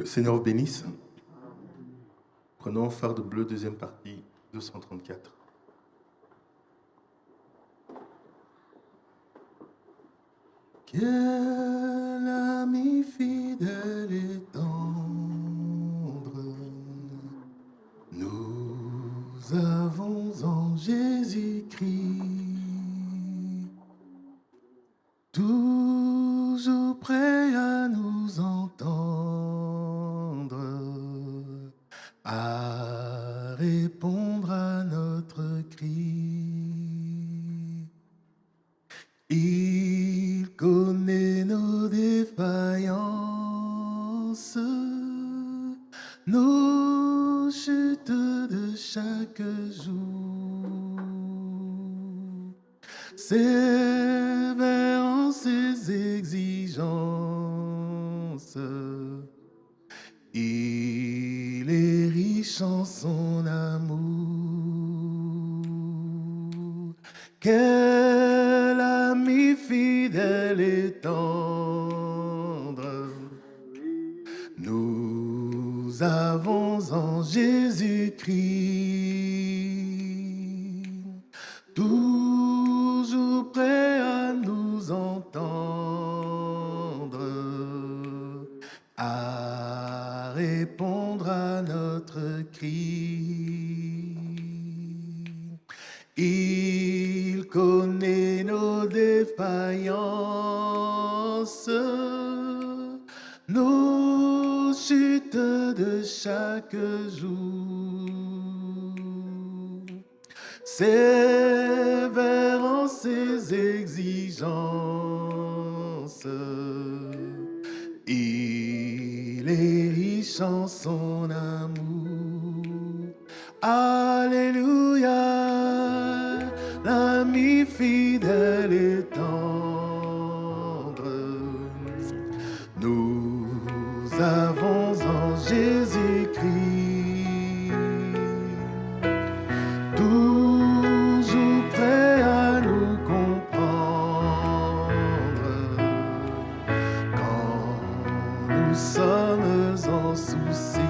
Le Seigneur vous bénisse. Prenons Farde bleu, deuxième partie, 234. Quel ami fidèle et tendre nous avons en Jésus-Christ, toujours prêt à nous entendre, à répondre à notre cri. Il connaît nos défaillances, nos chutes de chaque jour. Sévère en ses exigences, il est riche en son amour. Quel ami fidèle et tendre nous avons en Jésus-Christ, toujours prêt à nous entendre, à répondre à notre cri. Il connaît nos défaillances, nos chutes de chaque jour. Sévère en ses exigences, il est riche en son amour. Alléluia, l'ami fidèle et tendre nous avons en Jésus-Christ, toujours prêt à nous comprendre quand nous sommes en souci.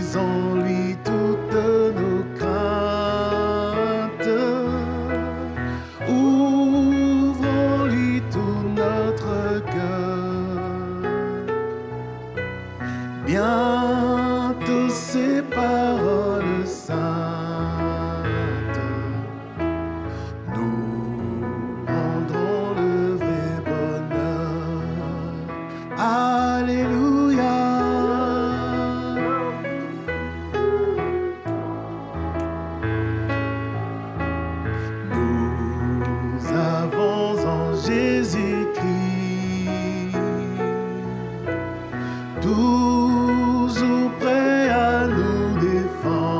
Disons-lui toutes nos craintes, ouvrons-lui tout notre cœur. Bientôt ces paroles saintes nous rendront le vrai bonheur. Alléluia. Nous avons en Jésus-Christ, toujours prêt à nous défendre,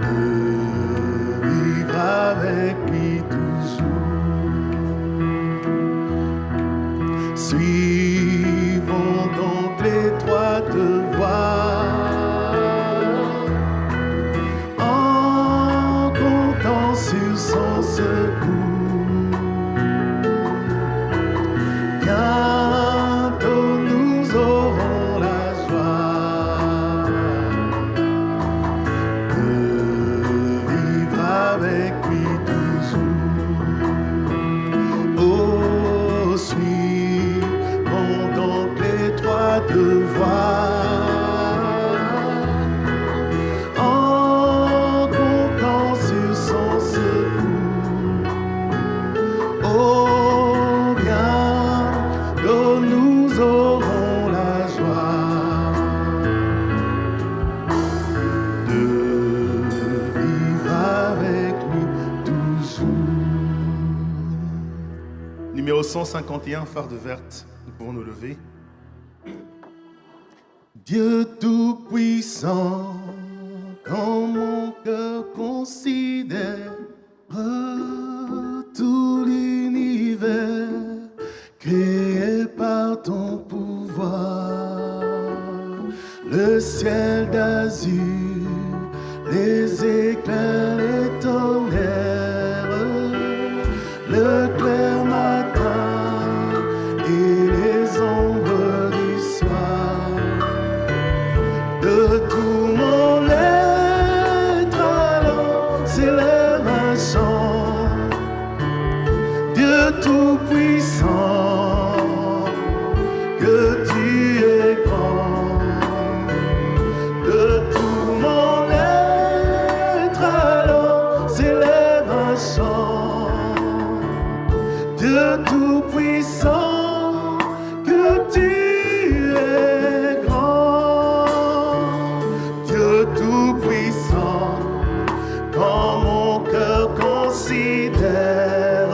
de vivre avec lui toujours. Suivons donc l'étroite voie, en comptant sur son secours. Bientôt nous aurons la joie de vivre avec lui toujours. Oh, suivons donc l'étroite voie, en comptant sur son secours. Oh, bientôt nous aurons la joie de vivre avec lui toujours. Numéro 151, farde verte. Nous pouvons nous lever. Dieu tout-puissant, quand mon cœur considère tout l'univers créé par ton pouvoir, le ciel d'azur, les éclairs, les tonnerres, le clair matin et les ombres du soir. De tout mon être alors s'élève un chant. Dieu tout-puissant, que tu es grand. De tout mon être alors s'élève un chant. Dieu tout-puissant, que tu es grand. Dieu tout-puissant, quand mon cœur considère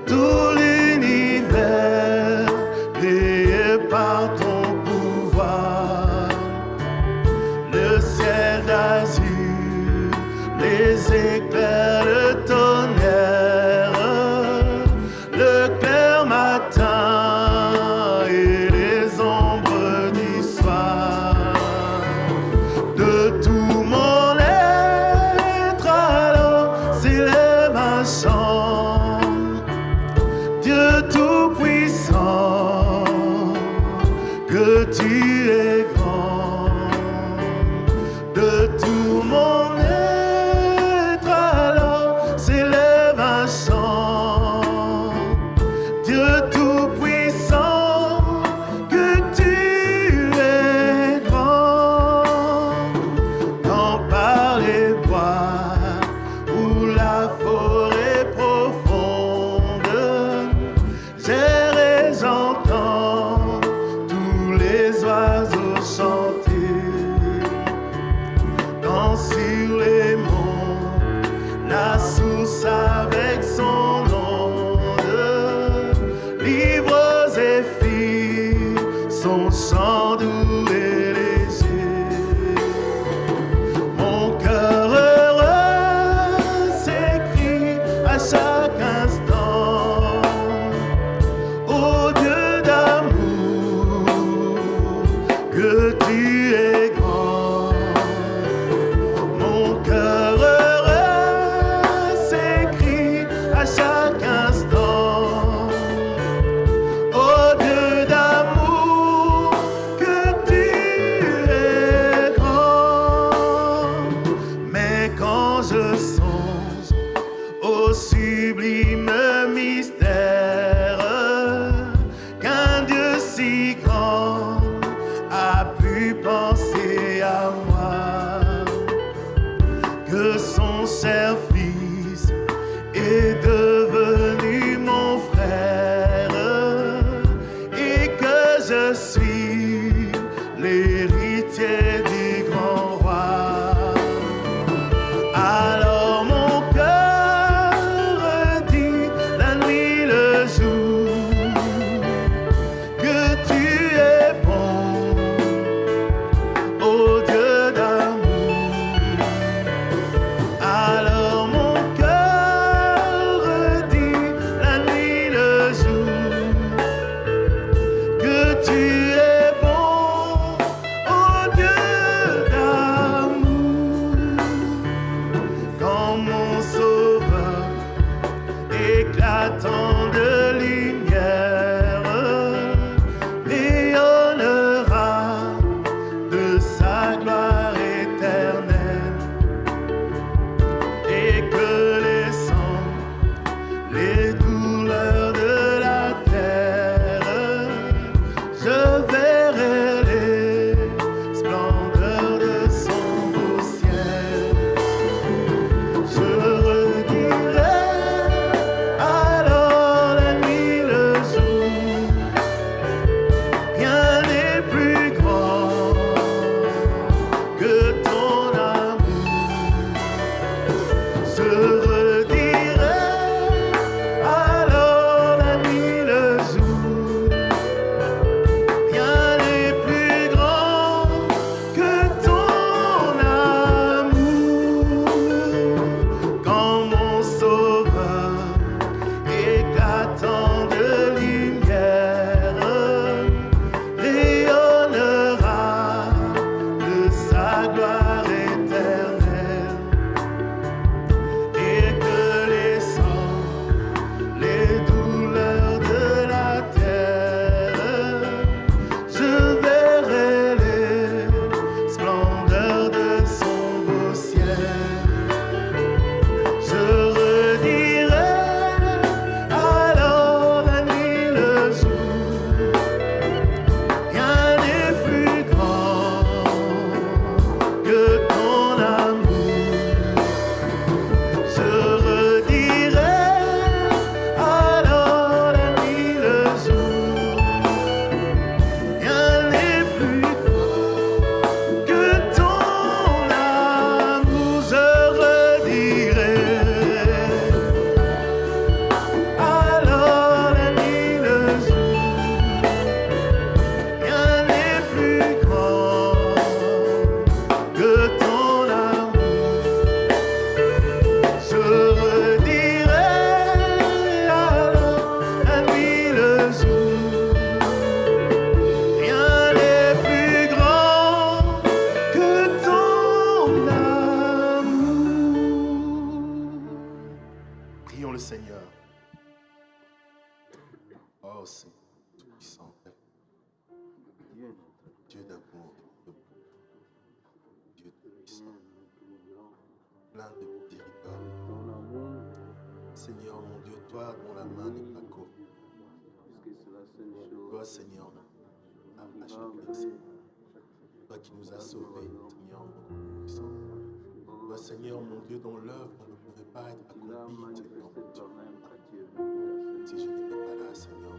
tout l'univers créé par ton pouvoir, le ciel d'azur, les éclairs, le tonnerre, le clair matin et les ombres du soir. De tout mon être alors s'élève un chant. Dieu tout-puissant, que tu es grand. De tout mon être alors s'élève un chant. Dieu tout-puissant, que tu es grand. Quand par les bois ou la forêt profonde, j'erre et j'entends tous les oiseaux chanter. Quand sur Oh Seigneur, tout-puissant, Père, Dieu d'amour, Dieu tout-puissant, plein de miséricorde. Seigneur, mon Dieu, toi dont la main n'est pas courte. Toi, Seigneur, à chaque personne. Toi qui nous as sauvés, Seigneur, mon Dieu puissant. Toi, Seigneur, mon Dieu, dont l'œuvre ne pouvait pas être accomplie, Seigneur, mon Dieu. Si je n'étais pas là, Seigneur.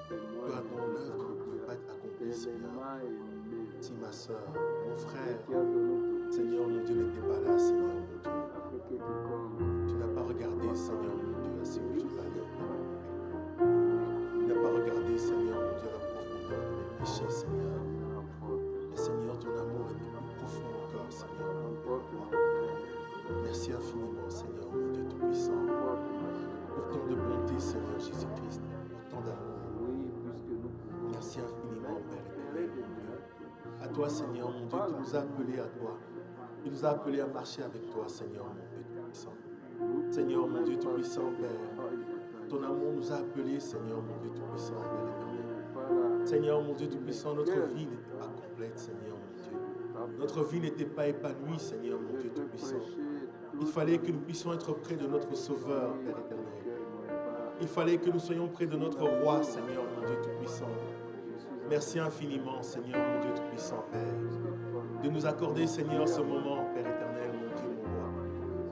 Toi, dont l'œuvre ne pouvait pas être accomplie, Seigneur. Si ma soeur, mon frère, Seigneur, mon Dieu, n'était pas là, Seigneur, mon Dieu. Tu n'as pas regardé, Seigneur, mon Dieu, à ce que je valais. Tu n'as pas regardé, Seigneur, mon Dieu, la profondeur de mes péchés, Seigneur. Et Seigneur, ton amour était plus profond encore, Seigneur, mon Dieu. Merci infiniment, Seigneur, mon Dieu Tout-Puissant, pour tant de bonté, Seigneur Jésus-Christ, pour tant d'amour. Merci infiniment, Père éternel, mon Dieu. À toi, Seigneur, mon Dieu, qui nous a appelés à toi. Qui nous a appelés à marcher avec toi, Seigneur, mon Dieu Tout-Puissant. Seigneur, mon Dieu Tout-Puissant, Père. Ton amour nous a appelés, Seigneur, mon Dieu Tout-Puissant, Père éternel. Seigneur, mon Dieu Tout-Puissant, notre vie n'était pas complète, Seigneur, mon Dieu. Notre vie n'était pas épanouie, Seigneur, mon Dieu Tout-Puissant. Il fallait que nous puissions être près de notre Sauveur, Père éternel. Il fallait que nous soyons près de notre Roi, Seigneur, mon Dieu Tout-Puissant. Merci infiniment, Seigneur, mon Dieu Tout-Puissant, Père, de nous accorder, Seigneur, ce moment, Père éternel, mon Dieu, mon Roi,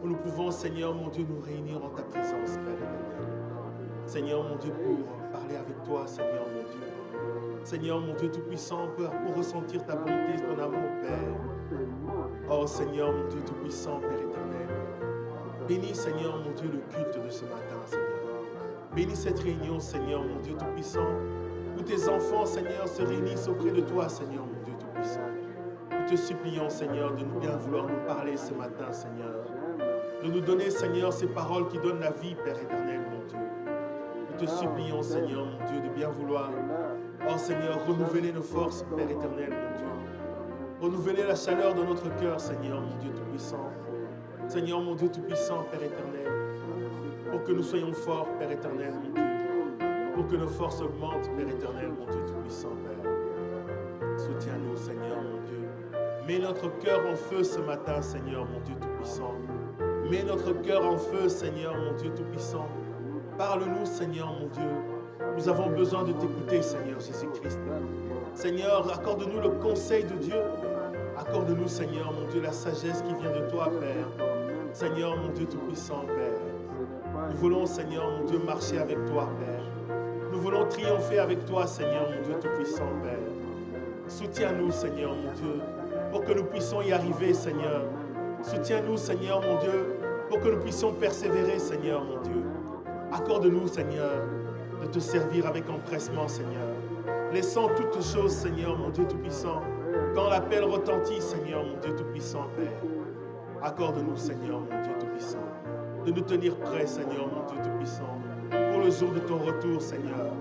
où nous pouvons, Seigneur, mon Dieu, nous réunir en ta présence, Père éternel. Seigneur, mon Dieu, pour parler avec toi, Seigneur, mon Dieu. Seigneur, mon Dieu Tout-Puissant, pour ressentir ta bonté, ton amour, Père. Oh, Seigneur, mon Dieu Tout-Puissant, Père éternel. Bénis, Seigneur, mon Dieu, le culte de ce matin, Seigneur. Bénis cette réunion, Seigneur, mon Dieu Tout-Puissant, où tes enfants, Seigneur, se réunissent auprès de toi, Seigneur, mon Dieu Tout-Puissant. Nous te supplions, Seigneur, de nous bien vouloir nous parler ce matin, Seigneur. De nous donner, Seigneur, ces paroles qui donnent la vie, Père éternel, mon Dieu. Nous te supplions, Seigneur, mon Dieu, de bien vouloir, oh Seigneur, renouveler nos forces, Père éternel, mon Dieu. Renouveler la chaleur de notre cœur, Seigneur, mon Dieu Tout-Puissant. Seigneur, mon Dieu Tout-Puissant, Père éternel, pour que nous soyons forts, Père éternel, mon Dieu. Pour que nos forces augmentent, Père éternel, mon Dieu Tout-Puissant, Père. Soutiens-nous, Seigneur, mon Dieu. Mets notre cœur en feu ce matin, Seigneur, mon Dieu Tout-Puissant. Mets notre cœur en feu, Seigneur, mon Dieu Tout-Puissant. Parle-nous, Seigneur, mon Dieu. Nous avons besoin de t'écouter, Seigneur Jésus-Christ. Seigneur, accorde-nous le conseil de Dieu. Accorde-nous, Seigneur, mon Dieu, la sagesse qui vient de toi, Père. Seigneur, mon Dieu Tout-Puissant, Père. Nous voulons, Seigneur, mon Dieu, marcher avec toi, Père. Nous voulons triompher avec toi, Seigneur, mon Dieu Tout-Puissant, Père. Soutiens-nous, Seigneur, mon Dieu, pour que nous puissions y arriver, Seigneur. Soutiens-nous, Seigneur, mon Dieu, pour que nous puissions persévérer, Seigneur, mon Dieu. Accorde-nous, Seigneur, de te servir avec empressement, Seigneur. Laissons toutes choses, Seigneur, mon Dieu Tout-Puissant, quand l'appel retentit, Seigneur, mon Dieu Tout-Puissant, Père. Accorde-nous, Seigneur, mon Dieu Tout-Puissant, de nous tenir prêts, Seigneur, mon Dieu Tout-Puissant, pour le jour de ton retour, Seigneur.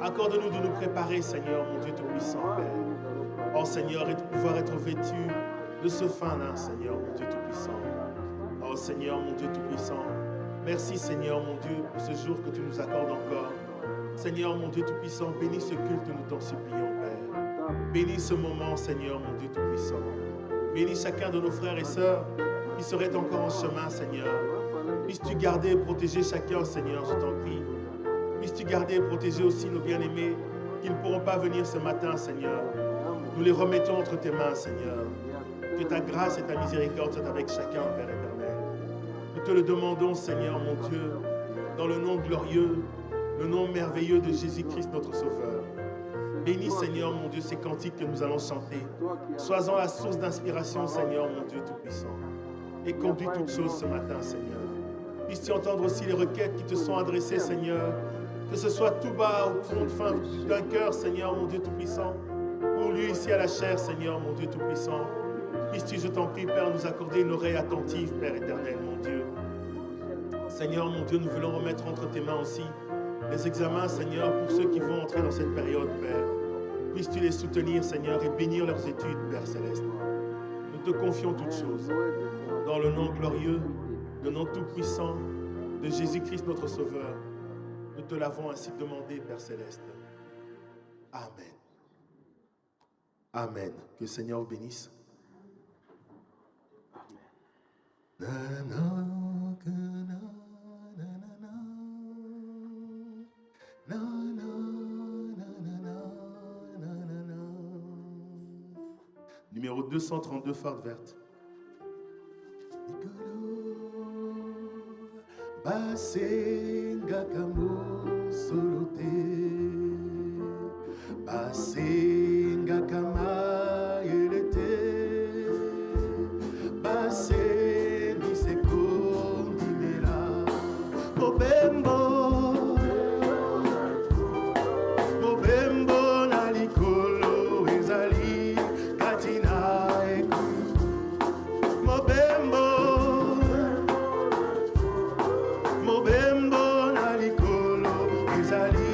Accorde-nous de nous préparer, Seigneur, mon Dieu Tout-Puissant, Père. Oh, Seigneur, et de pouvoir être vêtu de ce fin lin, Seigneur, mon Dieu Tout-Puissant. Oh, Seigneur, mon Dieu Tout-Puissant, merci, Seigneur, mon Dieu, pour ce jour que tu nous accordes encore. Seigneur, mon Dieu Tout-Puissant, bénis ce culte, nous t'en supplions, Père. Bénis ce moment, Seigneur, mon Dieu Tout-Puissant. Bénis chacun de nos frères et sœurs qui seraient encore en chemin, Seigneur. Puisses-tu garder et protéger chacun, Seigneur, je t'en prie. Puisses-tu garder et protéger aussi nos bien-aimés qui ne pourront pas venir ce matin, Seigneur. Nous les remettons entre tes mains, Seigneur. Que ta grâce et ta miséricorde soient avec chacun, Père éternel. Nous te le demandons, Seigneur, mon Dieu, dans le nom glorieux, le nom merveilleux de Jésus-Christ, notre Sauveur. Bénis, Seigneur, mon Dieu, ces cantiques que nous allons chanter. Sois-en la source d'inspiration, Seigneur, mon Dieu Tout-Puissant. Et conduis toutes choses ce matin, Seigneur. Puisses-tu entendre aussi les requêtes qui te sont adressées, Seigneur. Que ce soit tout bas, au fond de fin d'un cœur, Seigneur, mon Dieu Tout-Puissant. Ou lui ici à la chair, Seigneur, mon Dieu Tout-Puissant. Puisses-tu, je t'en prie, Père, nous accorder une oreille attentive, Père éternel, mon Dieu. Seigneur, mon Dieu, nous voulons remettre entre tes mains aussi les examens, Seigneur, pour ceux qui vont entrer dans cette période, Père. Puisses-tu les soutenir, Seigneur, et bénir leurs études, Père Céleste. Nous te confions toutes choses. Dans le nom glorieux, le nom tout-puissant de Jésus-Christ, notre Sauveur, nous te l'avons ainsi demandé, Père Céleste. Amen. Amen. Que le Seigneur vous bénisse. Numéro 232, Farde verte. Basenga kamo solote, basenga kama elete, basengi sekondi mela, mobembo na likolo ezali katina eko, Mobembo na likolo ezali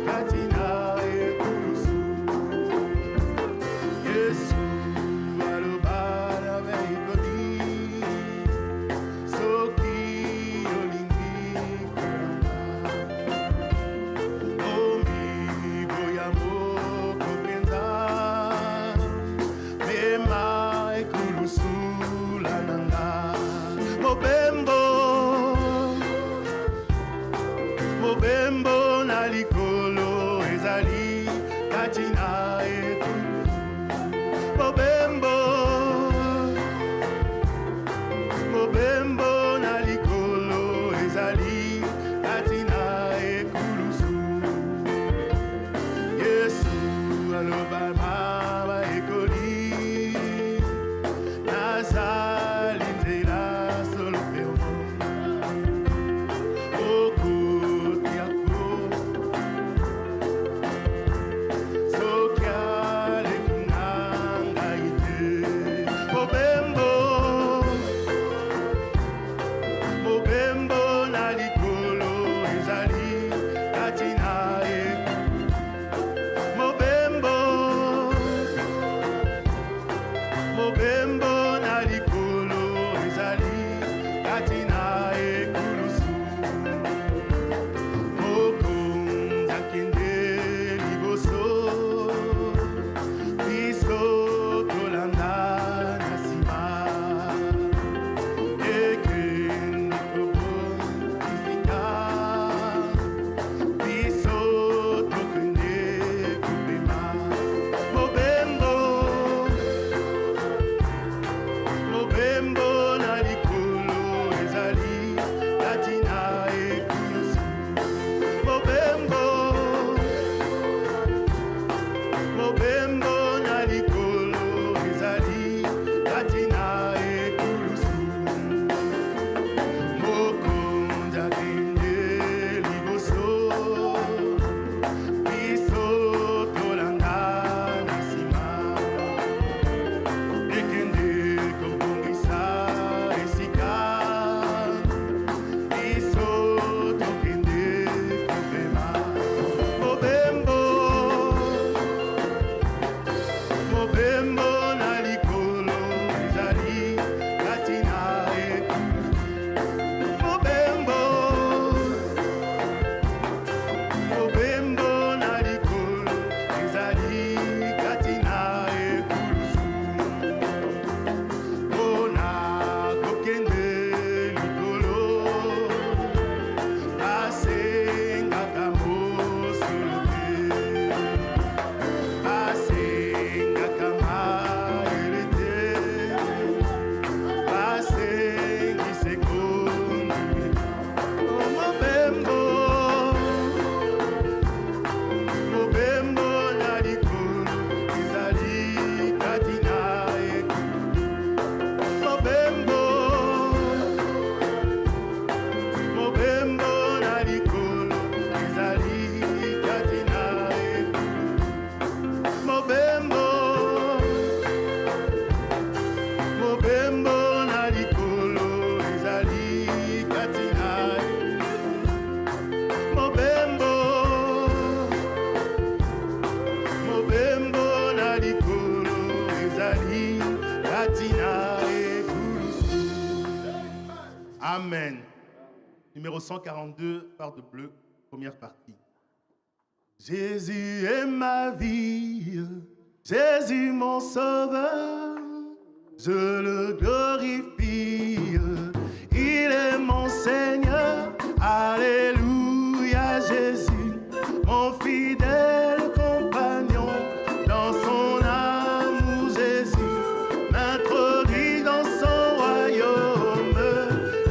katina ekulusu. Yesu aloba na veikodi soki olingi kolanda. Omibo ya moko penza mema ekulusu lananga. Mobembo na likolo ezali katina ekulusu. Mobembo na likolo ezali katina ekulusu. Yesu aloba mama ekoli nazali nzela solo peo. Mobembo na likolo ezali katina ekulusu. Mokonzi akende liboso, biso tolanda na nsima. Ekende kobongisika, biso tokende kopema. Mobembo na likolo ezali katina ekulusu. Mobembo na likolo ezali katina ekulusu. Mokonzi akende liboso, biso tolanda na nsima. Ekende kobongisa esika, biso tokende kopema. Mobembo na likolo ezali katina ekulusu. Mobembo na likolo ezali katina ekulusu. Mpona kokende likolo basengaka mosolo te, basengaka mayele te, basengi sekondi mela. Mobembo na likolo ezali katina ekulusu. Mobembo na likolo ezali katina ekulusu. Mobembo na likolo ezali katina ekulusu. Mobembo na likolo ezali katina ekulusu. Amen. Numéro 142, Farde bleue. Première partie. Jésus est ma vie, Jésus mon sauveur, je le glorifie, il est mon Seigneur, alléluia Jésus, mon fidèle compagnon, dans son amour Jésus m'introduit dans son royaume,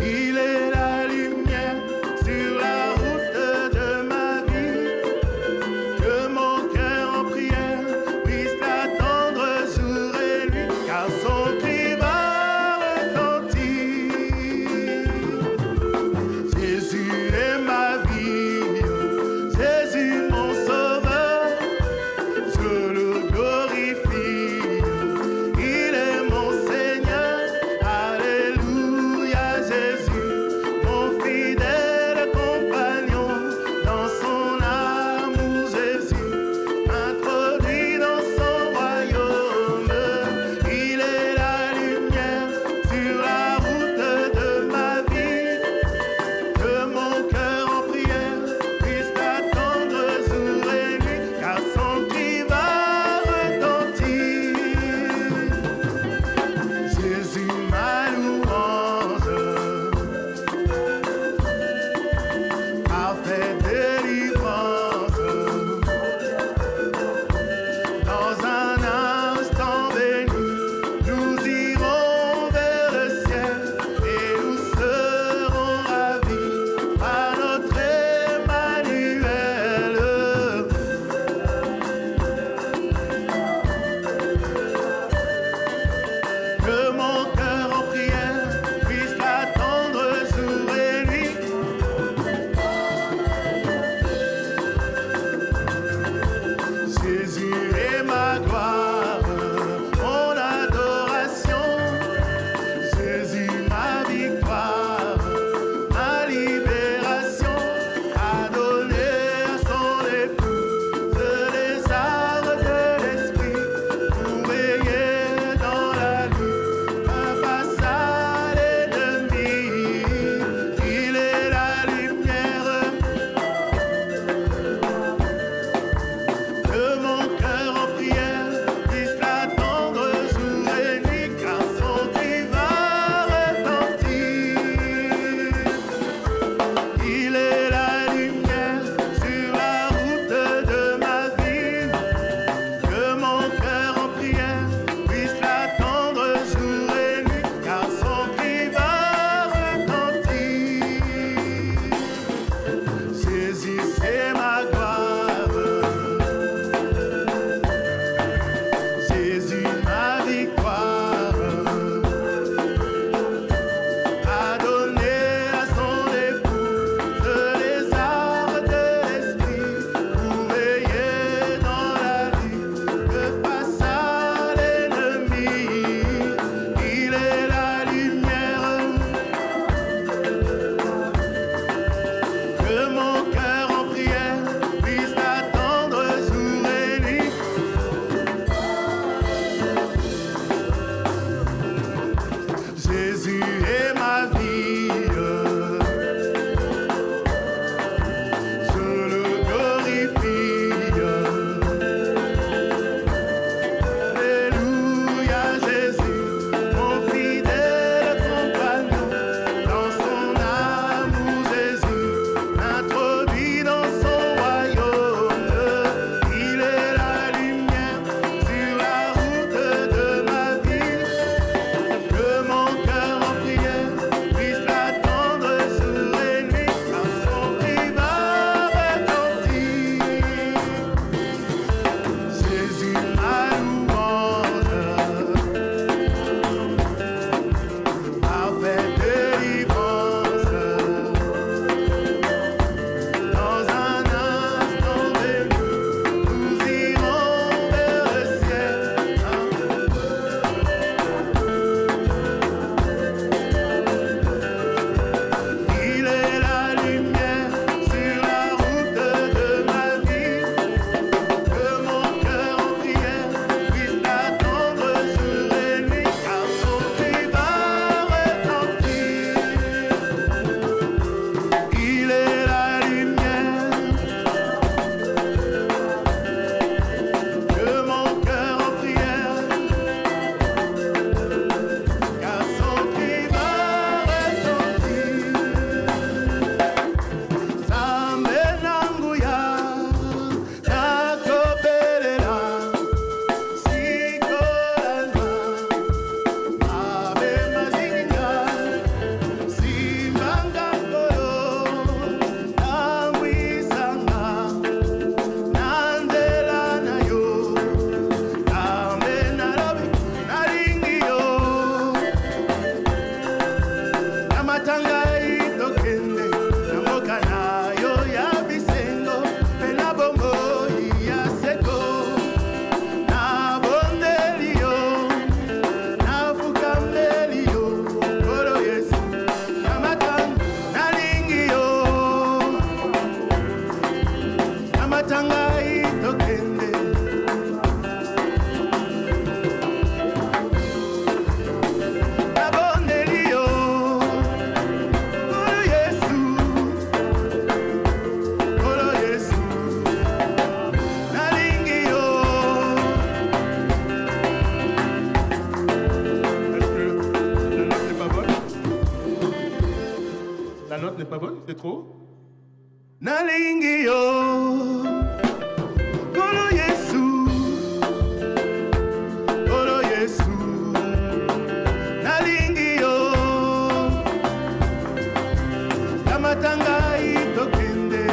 il est la lumière sur la route de ma vie, que mon cœur en prière puisse l'attendre jour et nuit, car son cri va La note n'est pas bonne, c'est trop. Nalingi yo, Kolo Yesu, Kolo Yesu, Nalingi yo, Yamatanga itokende,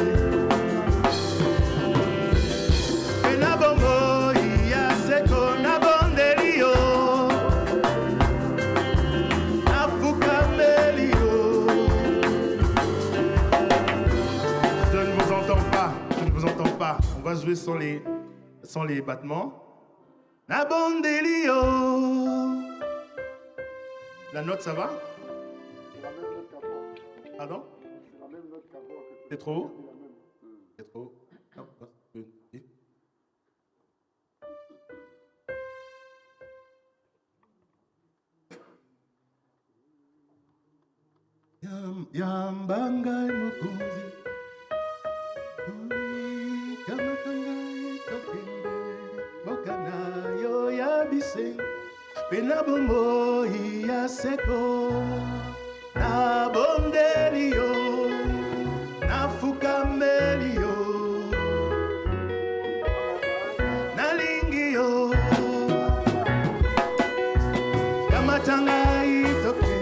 Penabongo iyaseko nabondeli yo, Nafukameli yo. Je ne vous entends pas. On va jouer sans les battements. Nabondeli yo. La note, ça va? C'est la même note qu'avant. Pardon? C'est la même note qu'avant. C'est trop haut? C'est trop haut. Yambangai mokunzi, kamatangai tokende, bokana yo yabise, pena bombo ya seko, na bondeli yo, na fukameli yo, na lingi yo, kamatangai tokende.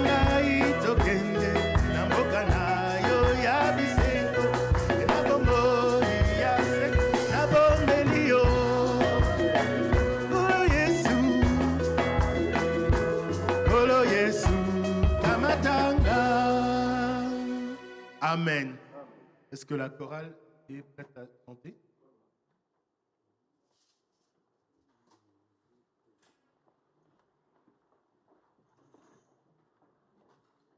ngai tokende na mboka na yo ya bisengo na bomoi ya se na bombeli yo Kolo Yesu kamatanga. Amen. Est-ce que la chorale est prête à chanter?